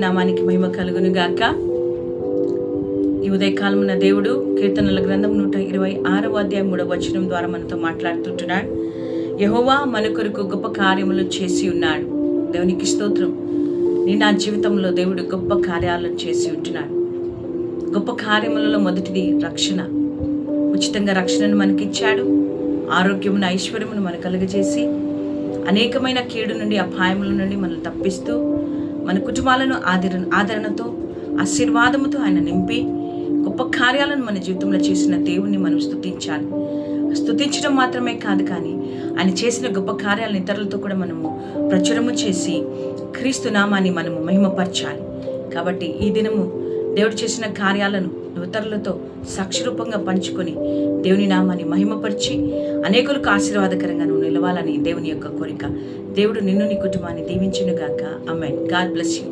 నామానికి మహిమ కలుగును గాక. ఈ ఉదయకాలమున దేవుడు కీర్తనల గ్రంథం 126వ అధ్యాయం 3వ వచనం ద్వారా మనతో మాట్లాడుతుంటున్నాడు. యెహోవా మన కొరకు గొప్ప కార్యములు చేసి ఉన్నాడు. దేవునికి స్తోత్రం. నా జీవితంలో దేవుడు గొప్ప కార్యాలను చేసి ఉంటున్నాడు. గొప్ప కార్యములలో మొదటిది రక్షణ. ఉచితంగా రక్షణను మనకిచ్చాడు. ఆరోగ్యమును, ఐశ్వర్యమును మనకు కలుగజేసి అనేకమైన కీడు నుండి, అపాయముల నుండి మనల్ని తప్పిస్తూ, మన కుటుంబాలను ఆదరణతో, ఆశీర్వాదముతో ఆయన నింపి గొప్ప కార్యాలను మన జీవితంలో చేసిన దేవుణ్ణి మనం స్తుతించాలి. స్తుతించడం మాత్రమే కాదు, కానీ ఆయన చేసిన గొప్ప కార్యాలను ఇతరులతో కూడా మనము ప్రచురము చేసి క్రీస్తు నామాన్ని మనము మహిమపరచాలి. కాబట్టి ఈ దినము దేవుడు చేసిన కార్యాలను ఇతరులతో సాక్షిరూపంగా పంచుకొని దేవుని నామాన్ని మహిమపరిచి అనేకులకు ఆశీర్వాదకరంగా నువ్వు నిలవాలని దేవుని యొక్క కోరిక. దేవుడు నిన్ను, నీ కుటుంబాన్ని దీవించును గాక. ఆమేన్. God bless you.